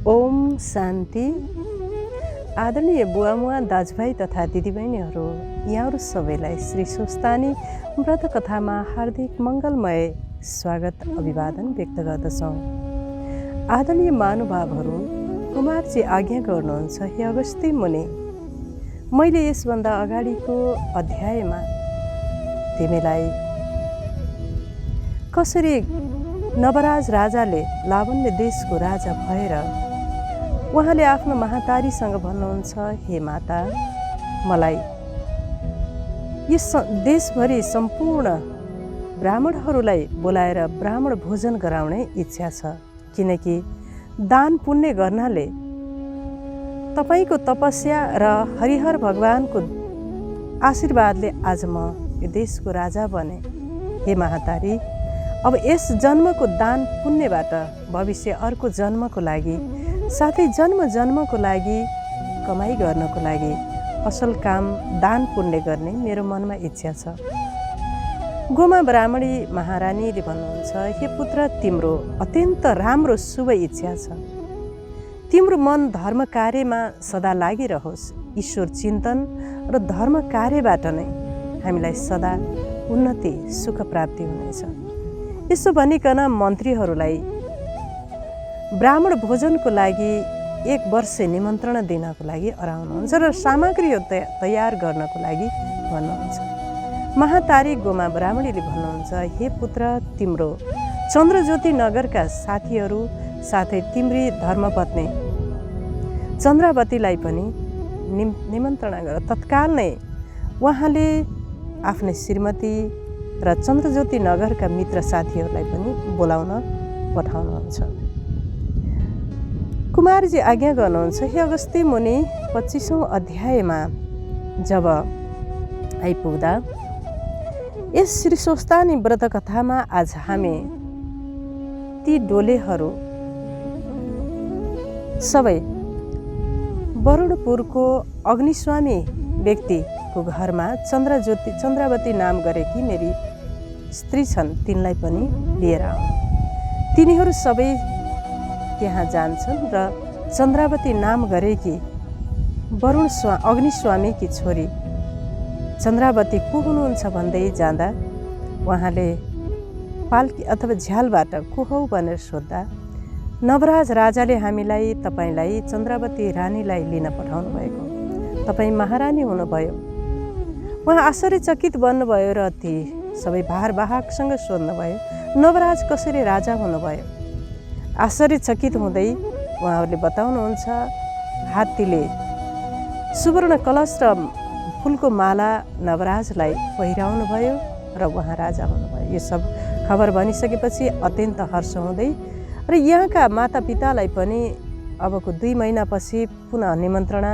ओम शान्ति। आदरणीय बुवामुवा दाजुभाइ तथा दिदीबहिनीहरू, यहाँहरू सबैलाई श्री स्वस्तानी व्रत कथामा हार्दिक मङ्गलमय स्वागत अभिवादन व्यक्त गर्दछौँ। आदरणीय महानुभावहरू, कुमारजी आज्ञा गर्नुहुन्छ, हे अगस्ती मुनि, मैले यसभन्दा अगाडिको अध्यायमा तिमीलाई कसरी नवराज राजाले लावण्य देशको राजा भएर उहाँले आफ्नो महातारीसँग भन्नुहुन्छ, हे माता, मलाई यस देशभरि सम्पूर्ण ब्राह्मणहरूलाई बोलाएर ब्राह्मण भोजन गराउने इच्छा छ, किनकि दान पुण्य गर्नाले तपाईँको तपस्या र हरिहर भगवानको आशीर्वादले आज म यो देशको राजा बने। हे महातारी, अब यस जन्मको दान पुण्यबाट भविष्य अर्को जन्मको लागि साथै जन्म जन्मको लागि कमाइ गर्नको लागि असल काम दान पुण्य गर्ने मेरो मनमा इच्छा छ। गोमा ब्राह्मणी महारानीले भन्नुहुन्छ, हे पुत्र, तिम्रो अत्यन्त राम्रो शुभ इच्छा छ। तिम्रो मन धर्म कार्यमा सदा लागिरहोस्। ईश्वर चिन्तन र धर्म कार्यबाट नै हामीलाई सदा उन्नति सुख प्राप्ति हुनेछ। यसो भनिकन मन्त्रीहरूलाई ब्राह्मण भोजनको लागि 1 वर्ष निमन्त्रणा दिनको लागि अराउनुहुन्छ र सामग्री तयार गर्नको लागि भन्नुहुन्छ। महातारी गोमा ब्राह्मणीले भन्नुहुन्छ, हे पुत्र, तिम्रो चन्द्रज्योति नगरका साथीहरू साथै तिम्री धर्मपत्नी चन्द्रावतीलाई पनि निमन्त्रणा गर। तत्काल नै उहाँले आफ्नै श्रीमती र चन्द्रज्योति नगरका मित्र साथीहरूलाई पनि बोलाउन पठाउनुहुन्छ। कुमारजी आज्ञा गर्नुहुन्छ, हे अगस्ती मुनि, 25औं अध्यायमा जब आइपुग्दा यस श्री स्वस्तानी व्रत कथामा आज हामी ती डोलेहरू सबै वरुणपुरको अग्निस्वामी व्यक्तिको घरमा चन्द्रावती नाम गरेकी मेरी स्त्री छन्, तिनलाई पनि लिएर आउँ। तिनीहरू सबै त्यहाँ जान्छन् र चन्द्रावती नाम गरेकी अग्निस्वामीकी छोरी चन्द्रावती को हुनुहुन्छ भन्दै जाँदा उहाँले पाल्की अथवा झ्यालबाट को हौ भनेर सोद्धा नवराज राजाले हामीलाई तपाईँलाई चन्द्रावती रानीलाई लिन पठाउनु भएको, तपाईँ महारानी हुनुभयो। उहाँ आश्चर्यचकित बन्नुभयो र ती सबै भारवाहकसँग सोध्नुभयो, नवराज कसरी राजा हुनुभयो? आश्चर्यचकित हुँदै उहाँहरूले बताउनुहुन्छ, हात्तीले सुवर्ण कलश र फुलको माला नवराजलाई पहिराउनु भयो र उहाँ राजा हुनुभयो। यो सब खबर भनिसकेपछि अत्यन्त हर्ष हुँदै र यहाँका मातापितालाई पनि अबको 2 महिनापछि पुनः निमन्त्रणा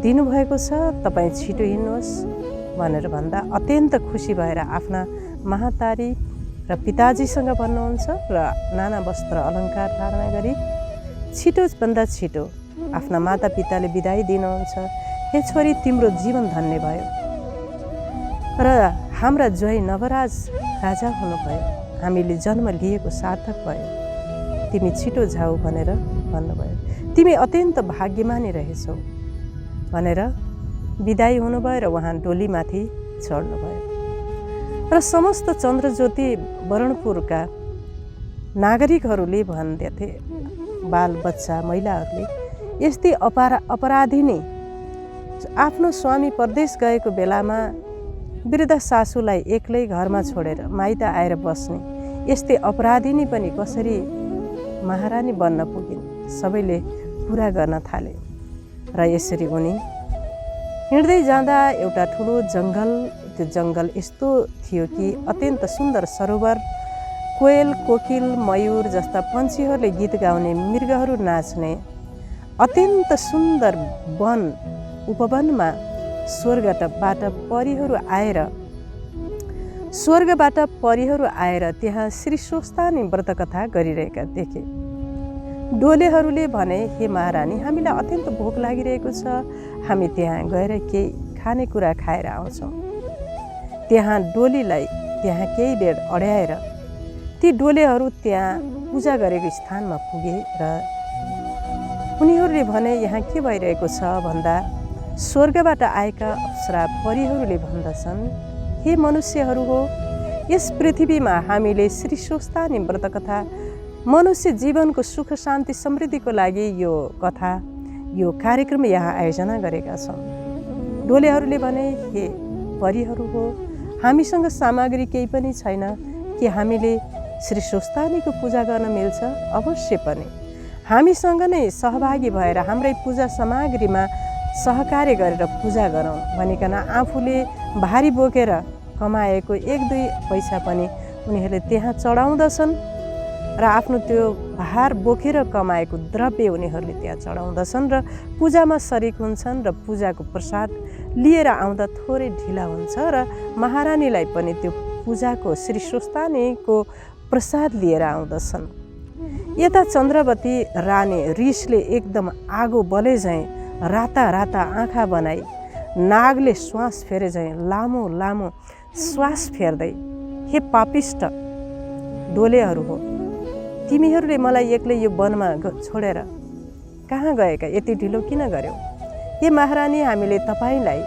दिनुभएको छ, तपाईँ छिटो हिँड्नुहोस् भनेर भन्दा अत्यन्त खुसी भएर आफ्ना महातारी र पिताजीसँग भन्नुहुन्छ र नाना वस्त्र अलङ्कार धारण गरी छिटोभन्दा छिटो आफ्ना मातापिताले बिदाई दिनुहुन्छ। हे छोरी, तिम्रो जीवन धन्य भयो र हाम्रा जोइ नवराज राजा हुनुभयो, हामीले जन्म लिएको सार्थक भयो, तिमी छिटो जाऊ भनेर भन्नुभयो। तिमी अत्यन्त भाग्यमानी रहेछौ भनेर बिदाई हुनुभयो र उहाँ डोलीमाथि चढ्नुभयो। र समस्त चन्द्रज्योति वरुणपुरका नागरिकहरूले भन्दैथे, बाल बच्चा महिलाहरूले, यस्तै अपराधिनी आफ्नो स्वामी परदेश गएको बेलामा वृद्ध सासूलाई एक्लै घरमा छोडेर माइत आएर बस्ने यस्तै अपराधिनी पनि कसरी महारानी बन्न पुगिन्, सबैले कुरा गर्न थाले। र यसरी उनी हिँड्दै जाँदा एउटा ठुलो जङ्गल, त्यो जङ्गल यस्तो थियो कि अत्यन्त सुन्दर सरोवर, कोयल, कोकिल, मयूर जस्ता पन्छीहरूले गीत गाउने, मृगहरू नाच्ने अत्यन्त सुन्दर वन, उपवनमा स्वर्गबाट परिहरू आएर त्यहाँ श्री स्वस्तानी व्रत कथा गरिरहेका देखे। डोलेहरूले भने, हे महारानी, हामीलाई अत्यन्त भोक लागिरहेको छ, हामी त्यहाँ गएर केही खानेकुरा खाएर आउँछौँ। त्यहाँ डोलीलाई त्यहाँ केही बेर अड्याएर ती डोलेहरू त्यहाँ पूजा गरेको स्थानमा पुगे र उनीहरूले भने यहाँ के भइरहेको छ भन्दा स्वर्गबाट आएका अप्सरा परीहरूले भन्दछन्, हे मनुष्यहरू हो, यस पृथ्वीमा हामीले श्री स्वस्थानी व्रत कथा मनुष्य जीवनको सुख शान्ति समृद्धिको लागि यो कथा यो कार्यक्रम यहाँ आयोजना गरेका छौँ। डोलेहरूले भने, हे परीहरू हो, हामीसँग सामग्री केही पनि छैन कि हामीले श्री स्वस्थानीको पूजा गर्न मिल्छ? अवश्य पनि हामीसँग नै सहभागी भएर हाम्रै पूजा सामग्रीमा सहकार्य गरेर पूजा गरौँ भनिकन आफूले भारी बोकेर कमाएको 1-2 पैसा पनि उनीहरूले त्यहाँ चढाउँदछन् र आफ्नो त्यो भार बोकेर कमाएको द्रव्य उनीहरूले त्यहाँ चढाउँदछन् र पूजामा सरिक हुन्छन् र पूजाको प्रसाद लिएर आउँदा थोरै ढिला हुन्छ र महारानीलाई पनि त्यो पूजाको श्री स्वस्थानीको प्रसाद लिएर आउँदछन्। यता चन्द्रवती रानी रिसले एकदम आगो बले झैँ राता राता आँखा बनाई नागले श्वास फेरे झैँ लामो लामो श्वास फेर्दै, हे पापिष्ट डोलेहरू हो, तिमीहरूले मलाई एक्लै यो वनमा छोडेर कहाँ गएका? यति ढिलो किन गर्यौ? हे महारानी, हामीले तपाईँलाई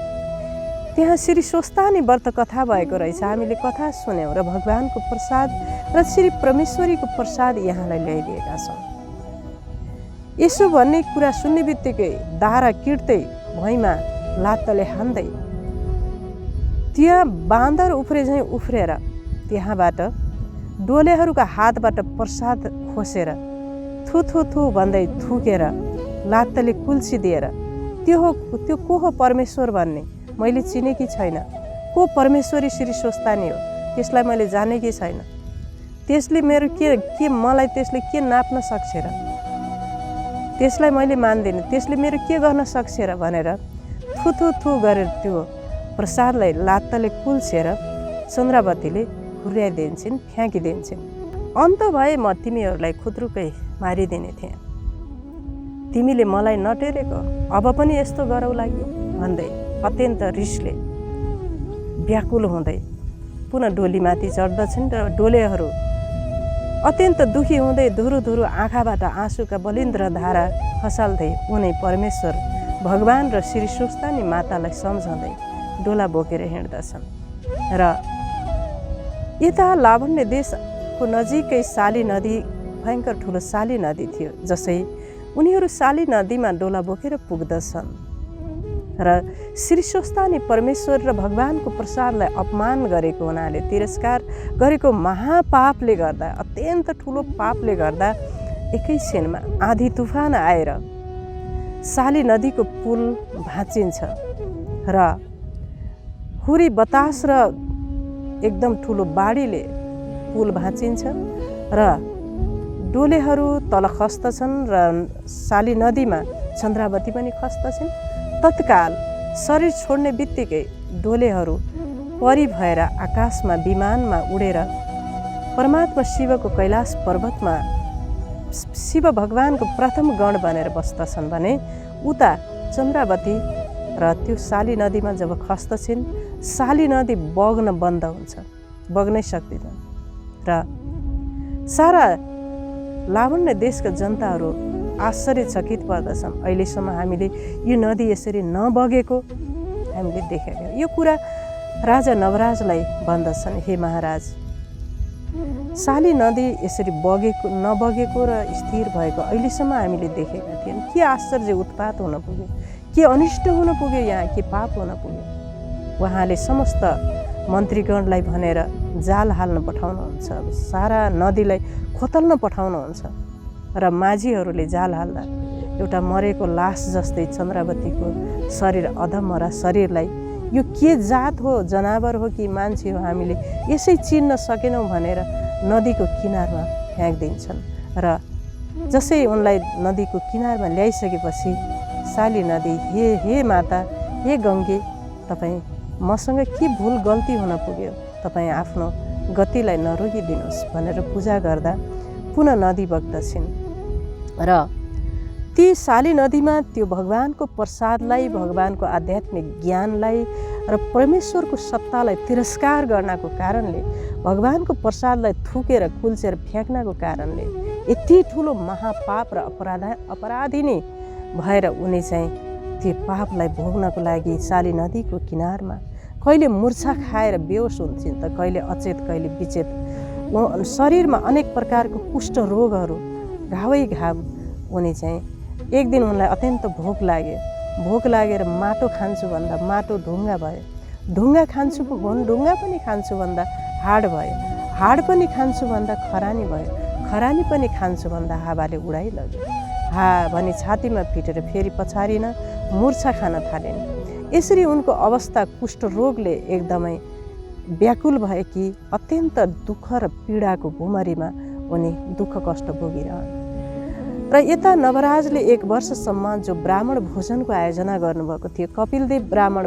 त्यहाँ श्री स्वस्थानी व्रत कथा भएको रहेछ, हामीले कथा सुन्यौँ र भगवानको प्रसाद र श्री परमेश्वरीको प्रसाद यहाँलाई ल्याइदिएका छौँ। यसो भन्ने कुरा सुन्ने बित्तिकै दारा किट्दै भुइँमा लात्तले हान्दै त्यहाँ बाँदर उफ्रे झैँ उफ्रेर त्यहाँबाट डोलेहरूका हातबाट प्रसाद खोसेर थु थु थु भन्दै थुकेर लात्तले कुल्चिदिएर त्यो को हो परमेश्वर भन्ने मैले चिनेकी छैन, को परमेश्वरी श्री स्वस्थानी हो त्यसलाई मैले जानेकी छैन, त्यसले मेरो के मलाई त्यसले के नाप्न सक्छ र, त्यसलाई मैले मान्दिनँ, त्यसले मेरो के गर्न सक्छ र भनेर थु थु थु गरेर त्यो प्रसादलाई लात्तले कुल्छेर चन्द्रावतीले हुर्याइदिन्छन्, फ्याँकिदिन्छन्। अन्त भए म तिमीहरूलाई खुत्रुकै मारिदिने थिएँ, तिमीले मलाई नटेरेको, अब पनि यस्तो गरौ लागि भन्दै अत्यन्त रिसले व्याकुल हुँदै पुनः डोलीमाथि चढ्दछन् र डोलेहरू अत्यन्त दुखी हुँदै धुरु धुरु आँखाबाट आँसुका बलिन्द्र धारा खसाल्दै उनी परमेश्वर भगवान र श्री स्वस्थानी मातालाई सम्झाउँदै डोला बोकेर हिँड्दछन्। र यता लावण्य देशको नजिकै साली नदी भयङ्कर ठुलो साली नदी थियो। जसै उनीहरू साली नदीमा डोला बोकेर पुग्दछन् र श्री स्वस्थानी परमेश्वर र भगवानको प्रसादलाई अपमान गरेको हुनाले, तिरस्कार गरेको महापापले गर्दा, अत्यन्त ठुलो पापले गर्दा एकैछिनमा आँधी तुफान आएर साली नदीको पुल भाँचिन्छ र हुरी बतास र एकदम ठुलो बाढीले पुल भाँचिन्छ र डोलेहरू तल खस्दछन् र साली नदीमा चन्द्रावती पनि खस्दछन्। तत्काल शरीर छोड्ने बित्तिकै डोलेहरू परी भएर आकाशमा विमानमा उडेर परमात्मा शिवको कैलाश पर्वतमा शिव भगवानको प्रथम गण बनेर बस्दछन् भने उता चन्द्रावती र त्यो साली नदीमा जब खस्दछन्, साली नदी बग्न बन्द हुन्छ, बग्नै सक्दैन र सारा लावण्य देशका जनताहरू आश्चर्यचकित पर्दछन्। अहिलेसम्म हामीले यो नदी यसरी नबगेको हामीले देखेका। यो कुरा राजा नवराजलाई भन्दछन्, हे महाराज, साली नदी यसरी नबगेको र स्थिर भएको अहिलेसम्म हामीले देखेका थियौँ। के आश्चर्य उत्पात हुन पुग्यो, के अनिष्ट हुन पुग्यो, यहाँ के पाप हुन पुग्यो। उहाँले समस्त मन्त्रीगणलाई भनेर जाल हाल्न पठाउनुहुन्छ, सारा नदीलाई खोतल्न पठाउनुहुन्छ र माझीहरूले जाल हाल्दा एउटा मरेको लास जस्तै चन्द्रावतीको शरीर, अधमरा शरीरलाई यो के जात हो, जनावर हो कि मान्छे हो, हामीले यसै चिन्न सकेनौँ भनेर नदीको किनारमा फ्याँक्दिन्छन्। र जसै उनलाई नदीको किनारमा ल्याइसकेपछि साली नदी, हे माता, हे गङ्गे, तपाईँ मसँग के भुल गल्ती हुन पुग्यो, तपाईँ आफ्नो गतिलाई नरोकिदिनुहोस् भनेर पूजा गर्दा पुनः नदी बग्दछन्। र ती साली नदीमा त्यो भगवानको प्रसादलाई, भगवानको आध्यात्मिक ज्ञानलाई र परमेश्वरको सत्तालाई तिरस्कार गर्नको कारणले, भगवानको प्रसादलाई थुकेर कुल्चेर फ्याँक्नको कारणले यति ठुलो महापाप र अपराधी नै भएर उनी चाहिँ त्यो पापलाई भोग्नको लागि साली नदीको किनारमा कहिले मूर्छा खाएर बेहोस हुन्थिन् त कहिले अचेत कहिले विचेत। शरीरमा अनेक प्रकारको कुष्ठ रोगहरू घावै घाव। उनी चाहिँ एक दिन उनलाई अत्यन्त भोक लागेर माटो खान्छु भन्दा माटो ढुङ्गा भयो, ढुङ्गा खान्छु ढुङ्गा पनि खान्छु भन्दा हाड भयो, हाड पनि खान्छु भन्दा खरानी भयो, खरानी पनि खान्छु भन्दा हावाले उडाइलग्यो। भनी छातीमा पिटेर फेरि पछारिन मूर्छा खान थालिन्। यसरी उनको अवस्था कुष्ठ रोगले एकदमै व्याकुल भए कि अत्यन्त दुःख र पीडाको भुमरीमा उनी दुःख कष्ट भोगिरहन्। र यता नवराजले 1 वर्षसम्म जो ब्राह्मण भोजनको आयोजना गर्नुभएको थियो, कपिलदेव ब्राह्मण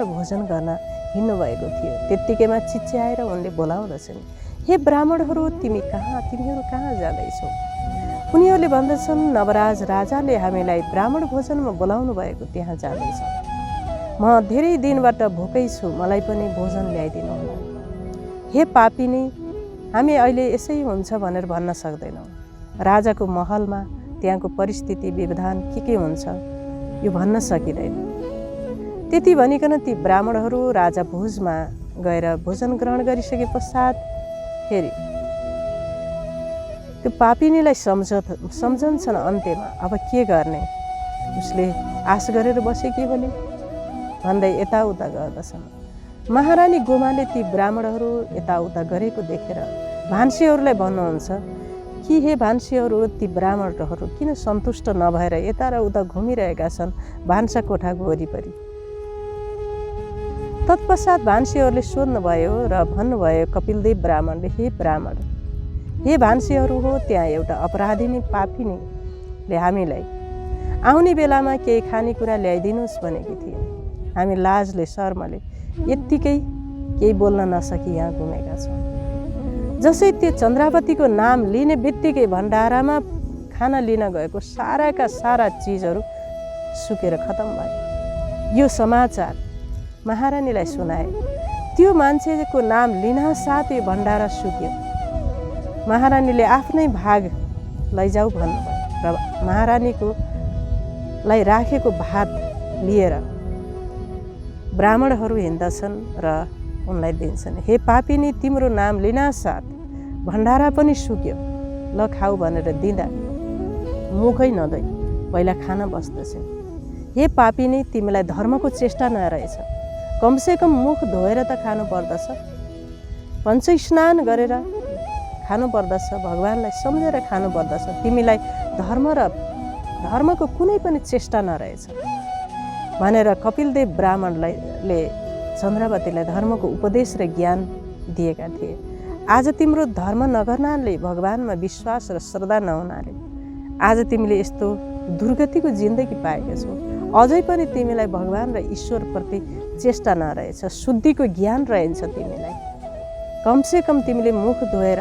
भोजन गर्न हिँड्नुभएको थियो, त्यत्तिकैमा चिच्याएर उनले बोलाउँदछन्, हे ब्राह्मणहरू तिमीहरू कहाँ जाँदैछौ? उनीहरूले भन्दछन्, नवराज राजाले हामीलाई ब्राह्मण भोजनमा बोलाउनु भएको त्यहाँ जाँदैछौँ। म धेरै दिनबाट भोकै छु, मलाई पनि भोजन ल्याइदिनु होला। हे पापिनी, हामी अहिले यसै हुन्छ भनेर भन्न सक्दैनौँ। राजाको महलमा त्यहाँको परिस्थिति व्यवधान के हुन्छ यो भन्न सकिँदैन। त्यति भनिकन ती ब्राह्मणहरू राजा भोजमा गएर भोजन ग्रहण गरिसके पश्चात फेरि त्यो पापिनीलाई सम्झन्छन् अन्त्यमा अब के गर्ने। उसले आश गरेर बसेकी होली भन्दै यताउता गर्दछन्। महारानी गोमाले ती ब्राह्मणहरू यताउता गरेको देखेर भान्सीहरूलाई भन्नुहुन्छ कि हे भान्सीहरू, ती ब्राह्मणहरू किन सन्तुष्ट नभएर यता र उता घुमिरहेका छन् भान्सा कोठाको वरिपरि। तत्पश्चात भान्सीहरूले सोध्नुभयो र भन्नुभयो कपिलदेव ब्राह्मणले, हे भान्सीहरू हो, त्यहाँ एउटा अपराधिनी पापिनीले हामीलाई आउने बेलामा केही खानेकुरा ल्याइदिनुहोस् भनेकी थिए। हामी लाजले शर्मले यत्तिकै केही बोल्न नसकी यहाँ घुमेका छौँ। जसै त्यो चन्द्रावतीको नाम लिने बित्तिकै भण्डारामा खाना लिन गएको साराका सारा चिजहरू सुकेर खतम भयो। यो समाचार महारानीलाई सुनाए। त्यो मान्छेको नाम लिनासाथै भण्डारा सुक्यो। महारानीले आफ्नै भाग लैजाऊ भन्नुभयो र महारानीकोलाई राखेको भात लिएर ब्राह्मणहरू हिँड्दछन् र उनलाई दिन्छन्। हे पापिनी, तिम्रो नाम लिनासाथ भण्डारा पनि सुक्यो, ल खाऊ भनेर दिँदा मुखै नधोइ पहिला खान बस्दछन्। हे पापिनी, तिमीलाई धर्मको चेष्टा नरहेछ, कमसेकम मुख धोएर त खानु पर्दछ, पञ्च स्नान गरेर खानु पर्दछ, भगवानलाई सम्झेर खानु पर्दछ। तिमीलाई धर्मको कुनै पनि चेष्टा नरहेछ भनेर कपिलदेव ब्राह्मणले चन्द्रावतीलाई धर्मको उपदेश र ज्ञान दिएका थिए। आज तिम्रो धर्म नगर्नाले, भगवानमा विश्वास र श्रद्धा नहुनाले आज तिमीले यस्तो दुर्गतिको जिन्दगी पाएका छौ। अझै पनि तिमीलाई भगवान र ईश्वरप्रति चेष्टा नरहेछ, शुद्धिको ज्ञान रहन्छ तिमीलाई। कमसेकम तिमीले मुख धोएर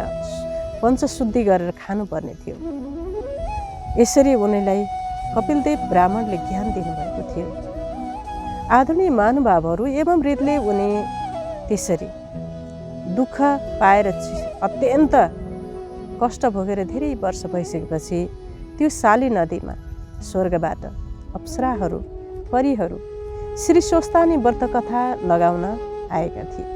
पञ्चशुद्धि गरेर खानुपर्ने थियो। यसरी उनीलाई कपिलदेव ब्राह्मणले ज्ञान दिनुभएको थियो। आदरणीय महानुभावहरू, एवं रीतिले उनी त्यसरी दुःख पाएर अत्यन्त कष्ट भोगेर धेरै वर्ष भइसकेपछि त्यो साली नदीमा स्वर्गबाट अप्सराहरू, परीहरू श्री स्वस्तानी व्रत कथा लगाउन आएका थिए।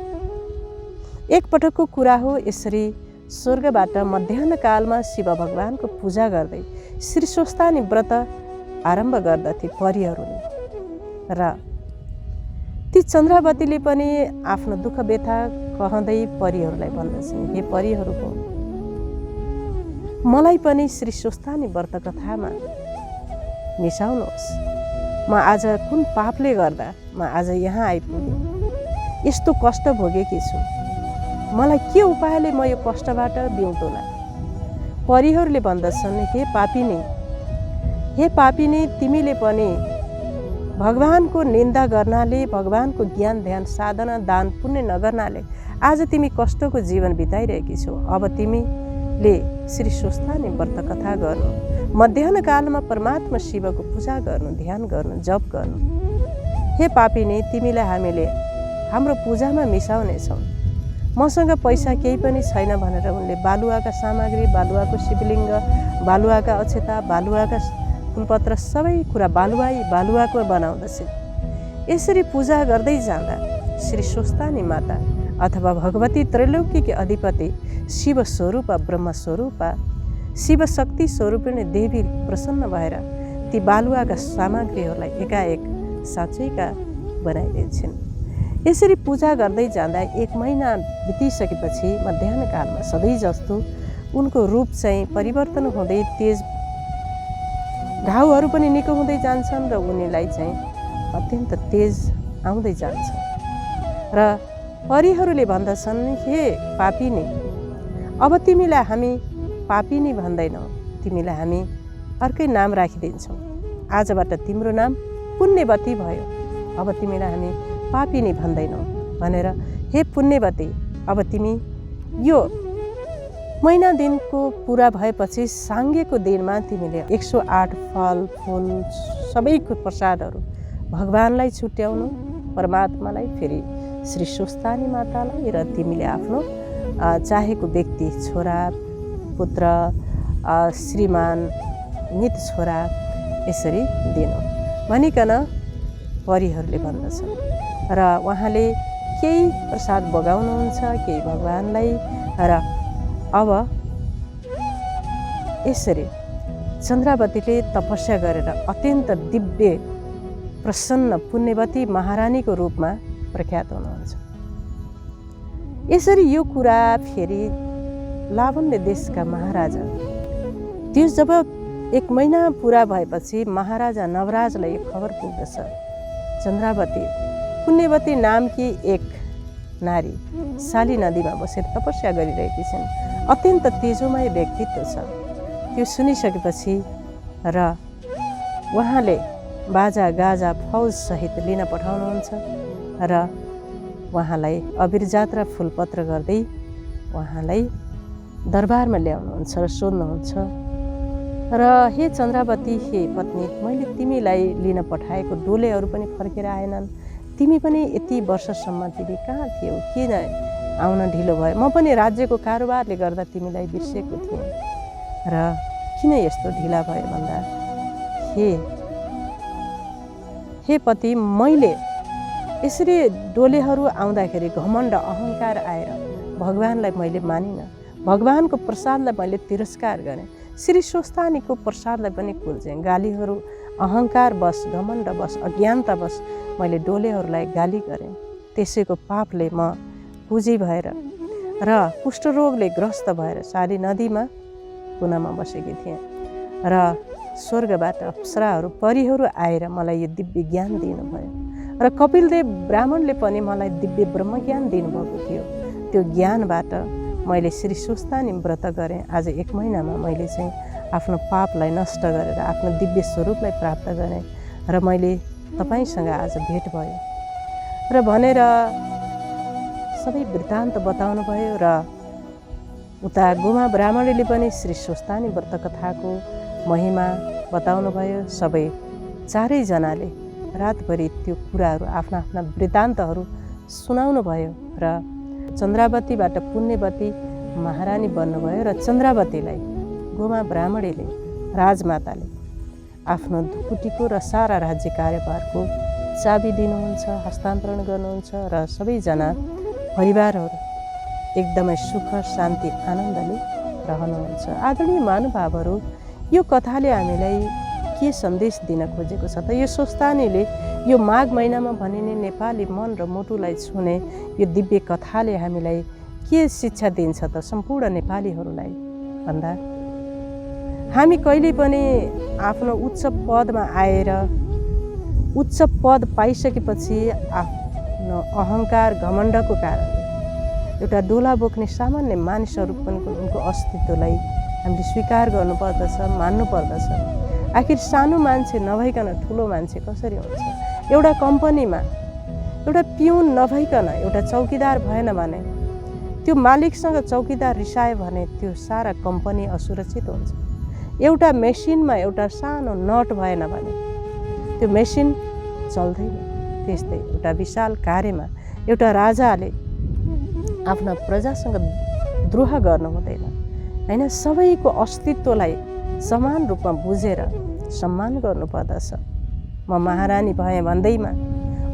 एकपटकको कुरा हो, यसरी स्वर्गबाट मध्याह्न कालमा शिव भगवानको पूजा गर्दै श्री स्वस्तानी व्रत आरम्भ गर्दथे परीहरूले। र ती चन्द्रावतीले पनि आफ्नो दुःख व्यथा कहँदै परीहरूलाई भन्दछन्, हे परीहरूको, मलाई पनि श्री स्वस्तानी व्रत कथामा मिसाउनुहोस्। म आज कुन पापले गर्दा म आज यहाँ आइपुगेँ, यस्तो कष्ट भोगेकी छु, मलाई के उपायले म यो कष्टबाट बिउतुला। परीहरूले भन्दछन्, हे पापिनी, तिमीले पनि भगवानको निन्दा गर्नाले, भगवानको ज्ञान ध्यान साधना दान पुण्य नगर्नाले आज तिमी कष्टको जीवन बिताइरहेकी छौ। अब तिमीले श्री स्वस्तानी व्रत कथा गर्नु, मध्याह्न कालमा परमात्मा शिवको पूजा गर्नु, ध्यान गर्नु, जप गर्नु। हे पापिनी, तिमीलाई हामीले हाम्रो पूजामा मिसाउनेछौँ। मसँग पैसा केही पनि छैन भनेर उनले बालुवाका सामग्री, बालुवाको शिवलिङ्ग, बालुवाका अक्षता, बालुवाका फुलपत्र सबै कुरा बालुवाको बनाउँदछन्। यसरी पूजा गर्दै जाँदा श्री स्वस्थानी माता अथवा भगवती त्रैलोक्यकी अधिपति शिव स्वरूप, ब्रह्म स्वरूप, शिव शक्ति स्वरूपिणी देवी प्रसन्न भएर ती बालुवाका सामग्रीहरूलाई एकाएक साँच्चैका बनाइदिन्छन्। यसरी पूजा गर्दै जाँदा 1 महिना बितिसकेपछि मध्याह्नकालमा सधैँ जस्तो उनको रूप चाहिँ परिवर्तन हुँदै तेज, घाउहरू पनि निको हुँदै जान्छन् र उनीलाई चाहिँ अत्यन्त तेज आउँदै जान्छ। र परीहरूले भन्दछन्, हे पापिनी, अब तिमीलाई हामी पापिनी भन्दैनौ, तिमीलाई हामी अर्कै नाम राखिदिन्छौँ। आजबाट तिम्रो नाम पुण्यवती भयो, अब तिमीलाई हामी पापिनी भन्दैनौ भनेर, हे पुण्यवती, अब तिमी यो महिना दिनको पुरा भएपछि साङ्गेको दिनमा तिमीले 108 फल फुल सबैको प्रसादहरू भगवानलाई छुट्याउनु, परमात्मालाई, फेरि श्री स्वस्थानी मातालाई, र तिमीले आफ्नो चाहेको व्यक्ति, छोरा, पुत्र, श्रीमान, मित छोरा यसरी दिनु भनिकन परीहरूले भन्दछन्। र उहाँले केही प्रसाद बगाउनुहुन्छ, केही भगवानलाई। र अब यसरी चन्द्रावतीले तपस्या गरेर अत्यन्त दिव्य प्रसन्न पुण्यवती महारानीको रूपमा प्रख्यात हुनुहुन्छ। यसरी यो कुरा फेरि लावण्य देशका महाराजा, त्यो जब 1 महिना पुरा भएपछि महाराजा नवराजलाई यो खबर पुग्दछ, चन्द्रावती पुण्यवती नामकी एक नारी साली नदीमा बसेर तपस्या गरिरहेकी छिन्, अत्यन्त तेजोमय व्यक्तित्व छ। त्यो सुनिसकेपछि र उहाँले बाजा गाजा फौज सहित लिन पठाउनुहुन्छ र उहाँलाई अबिरजात र फुलपत्र गर्दै उहाँलाई दरबारमा ल्याउनुहुन्छ र सोध्नुहुन्छ, र हे चन्द्रावती, हे पत्नी, मैले तिमीलाई लिन पठाएको डोलेहरू पनि फर्केर आएनन्, तिमी पनि यति वर्षसम्म तिमी कहाँ थियौ, किन आउन ढिलो भयो? म पनि राज्यको कारोबारले गर्दा तिमीलाई बिर्सेको थिएँ, र किन यस्तो ढिला भयो भन्दा, हे पति, मैले यसरी डोलेहरू आउँदाखेरि घमण्ड अहङ्कार आएर भगवानलाई मैले मानिनँ, भगवानको प्रसादलाई मैले तिरस्कार गरेँ, श्री स्वस्थानीको प्रसादलाई पनि कुल्चेँ, गालीहरू अहङ्कारवश, घमण्डवश, अज्ञानतावश मैले डोलेहरूलाई गाली गरेँ। त्यसैको पापले म पुँजी भएर र कुष्ठरोगले ग्रस्त भएर सारी नदीमा कुनामा बसेकी थिएँ, र स्वर्गबाट अप्सराहरू, परीहरू आएर मलाई यो दिव्य ज्ञान दिनुभयो, र कपिलदेव ब्राह्मणले पनि मलाई दिव्य ब्रह्मज्ञान दिनुभएको थियो। त्यो ज्ञानबाट मैले श्री स्वस्थानी व्रत गरेँ। आज 1 महिनामा मैले चाहिँ आफ्नो पापलाई नष्ट गरेर आफ्नो दिव्य स्वरूपलाई प्राप्त गरेँ, र मैले तपाईँसँग आज भेट भयो र भनेर सबै वृत्तान्त बताउनु भयो। र उता गोमा ब्राह्मणले पनि श्री स्वस्थानी व्रत कथाको महिमा बताउनु भयो। सबै चारैजनाले रातभरि त्यो कुराहरू आफ्ना आफ्ना वृत्तान्तहरू सुनाउनु भयो, र चन्द्रावतीबाट पुण्यवती महारानी बन्नुभयो। र चन्द्रावतीलाई गोमा ब्राह्मणीले, राजमाताले आफ्नो ढुकुटीको र सारा राज्य कार्यभारको चाबी दिनुहुन्छ, हस्तान्तरण गर्नुहुन्छ, र सबैजना परिवारहरू एकदमै सुख शान्ति आनन्दले रहनुहुन्छ। आदरणीय महानुभावहरू, यो कथाले हामीलाई के सन्देश दिन खोजेको छ त? यो स्वस्थानीले यो माघ महिनामा भनिने नेपाली मन र मुटुलाई छुने यो दिव्य कथाले हामीलाई के शिक्षा दिन्छ त सम्पूर्ण नेपालीहरूलाई भन्दा, हामी कहिले पनि आफ्नो उच्च पदमा आएर उच्च पद पाइसकेपछि आफ्नो अहङ्कार घमण्डको कारणले एउटा डोला बोक्ने सामान्य मानिसहरू पनि उनको अस्तित्वलाई हामीले स्वीकार गर्नुपर्दछ, मान्नुपर्दछ। आखिर सानो मान्छे नभइकन ठुलो मान्छे कसरी हुन्छ? एउटा कम्पनीमा एउटा पिउन नभइकन एउटा चौकीदार भएन भने, त्यो मालिकसँग चौकीदार रिसायो भने त्यो सारा कम्पनी असुरक्षित हुन्छ। एउटा मेसिनमा एउटा सानो नट भएन भने त्यो मेसिन चल्दैन। त्यस्तै एउटा विशाल कार्यमा एउटा राजाले आफ्ना प्रजासँग द्रोह गर्नु हुँदैन हैन। सबैको अस्तित्वलाई समान रूपमा बुझेर सम्मान गर्नुपर्दछ। म महारानी भएँ भन्दैमा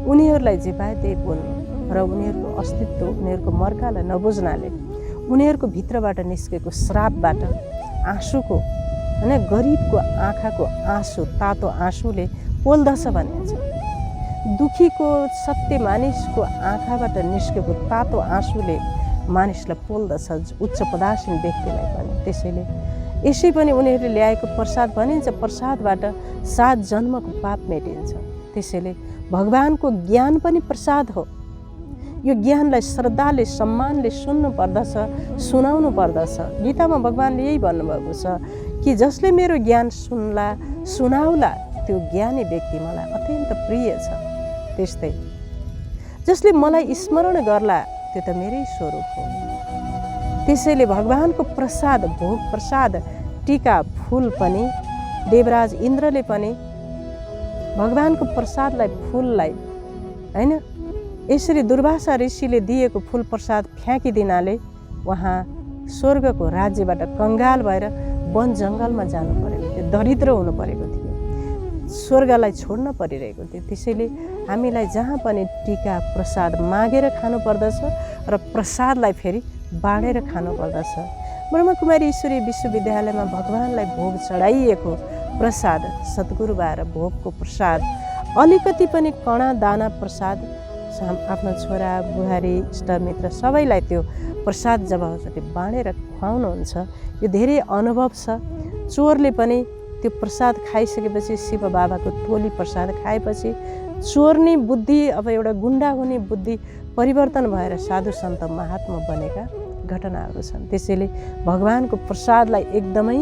उनीहरूलाई जे पाए त्यही बोल्नु र उनीहरूको अस्तित्व उनीहरूको मर्कालाई नबुझ्नाले उनीहरूको भित्रबाट निस्केको श्रापबाट आँसुको हैन गरिबको आँखाको आँसु तातो आँसुले पोल्दछ भनिन्छ। दुखीको सत्य मानिसको आँखाबाट निस्केको तातो आँसुले मानिसलाई पोल्दछ, उच्च पदासीन व्यक्तिलाई पनि। त्यसैले यसै पनि उनीहरूले ल्याएको प्रसाद भनिन्छ, प्रसादबाट 7 जन्मको पाप मेटिन्छ। त्यसैले भगवानको ज्ञान पनि प्रसाद हो। यो ज्ञानलाई श्रद्धाले सम्मानले सुन्नु पर्दछ, सुनाउनु पर्दछ। गीतामा भगवानले यही भन्नुभएको छ कि जसले मेरो ज्ञान सुन्ला सुनाउला त्यो ज्ञानी व्यक्ति मलाई अत्यन्त प्रिय छ। त्यस्तै जसले मलाई स्मरण गर्ला त्यो त मेरै स्वरूप हो। त्यसैले भगवानको प्रसाद भोग प्रसाद टीका फूल पनि देवराज इन्द्रले पनि भगवानको प्रसादलाई फूललाई हैन यसरी दुर्वासा ऋषिले दिएको फूल प्रसाद फ्याँकिदिनाले उहाँ स्वर्गको राज्यबाट कंगाल भएर वन जङ्गलमा जानु परेको थियो, दरिद्र हुनु परेको थियो, स्वर्गलाई छोड्न परिरहेको थियो। त्यसैले हामीलाई जहाँ पनि टीका प्रसाद मागेर खानु पर्दछ र प्रसादलाई फेरि बाँडेर खानु पर्दछ। ब्रह्मकुमारी ईश्वरीय विश्वविद्यालयमा भगवानलाई भोग चढाइएको प्रसाद सद्गुरुबाट भोगको प्रसाद अलिकति पनि कणा दाना प्रसाद आफ्नो छोरा बुहारी इष्टमित्र सबैलाई त्यो प्रसाद जब बाँडेर खुवाउनुहुन्छ यो धेरै अनुभव छ। चोरले पनि त्यो प्रसाद खाइसकेपछि शिव बाबाको टोली प्रसाद खाएपछि चोर्ने बुद्धि अब एउटा गुन्डा हुने बुद्धि परिवर्तन भएर साधु सन्त महात्मा बनेका घटनाहरू छन्। त्यसैले भगवानको प्रसादलाई एकदमै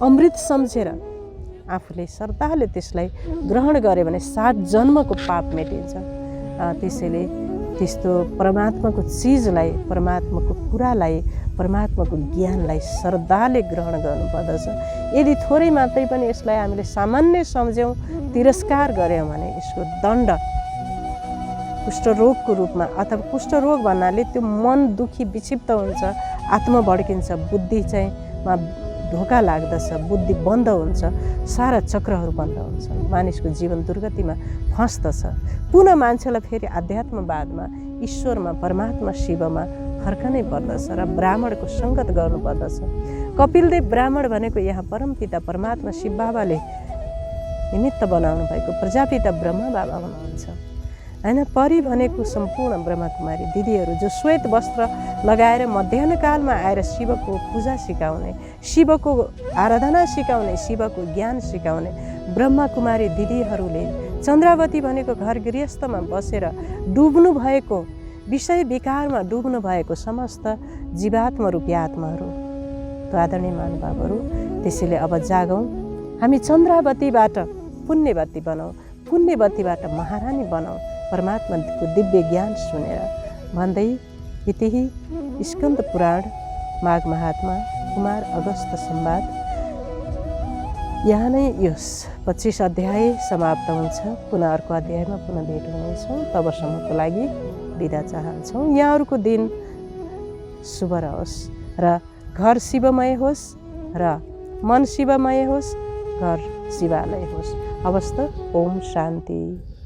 अमृत सम्झेर आफूले श्रद्धाले त्यसलाई ग्रहण गरे भने 7 जन्मको पाप मेटिन्छ। त्यसैले त्यस्तो परमात्माको चिजलाई, परमात्माको कुरालाई, परमात्माको ज्ञानलाई श्रद्धाले ग्रहण गर्नुपर्दछ। यदि थोरै मात्रै पनि यसलाई हामीले सामान्य सम्झ्यौँ, तिरस्कार गऱ्यौँ भने यसको दण्ड कुष्ठरोगको रूपमा, अथवा कुष्ठरोग भन्नाले त्यो मन दुखी विक्षिप्त हुन्छ, आत्मा भड्किन्छ, बुद्धि चाहिँ मा धोका लाग्दछ, बुद्धि बन्द हुन्छ, सारा चक्रहरू बन्द हुन्छ, मानिसको जीवन दुर्गतिमा फस्दछ। पुनः मान्छेलाई फेरि आध्यात्मवादमा, ईश्वरमा, परमात्मा शिवमा फर्कनै पर्दछ र ब्राह्मणको सङ्गत गर्नुपर्दछ। कपिलदेव ब्राह्मण भनेको यहाँ परमपिता परमात्मा शिव बाबाले निमित्त बनाउनु भएको प्रजापिता ब्रह्मा बाबा हुनुहुन्छ हैन। परि भनेको सम्पूर्ण ब्रह्मकुमारी दिदीहरू जो श्वेत वस्त्र लगाएर मध्याह्नकालमा आएर शिवको पूजा सिकाउने, शिवको आराधना सिकाउने, शिवको ज्ञान सिकाउने ब्रह्मकुमारी दिदीहरूले चन्द्रावती भनेको घर गृहस्थमा बसेर डुब्नु भएको विषय विकारमा डुब्नु भएको समस्त जीवात्मा रूपी आत्माहरू त आदरणीय महानुभावहरू। त्यसैले अब जागौँ, हामी चन्द्रावतीबाट पुण्यवती बनाऊ, पुण्यवतीबाट महारानी बनाऊ, परमात्माको दिव्य ज्ञान सुनेर भन्दै इति स्कन्द पुराण माघ महात्मा कुमार अगस्त संवाद यहाँ नै यो 25 अध्याय समाप्त हुन्छ। पुनः अर्को अध्यायमा पुनः भेट हुनेछौँ। तबसम्मको लागि बिदा चाहन्छौँ। यहाँहरूको दिन शुभ रहोस् र घर शिवमय होस् र मन शिवमय होस्, घर शिवालय होस्। हवस् त, ओम शान्ति।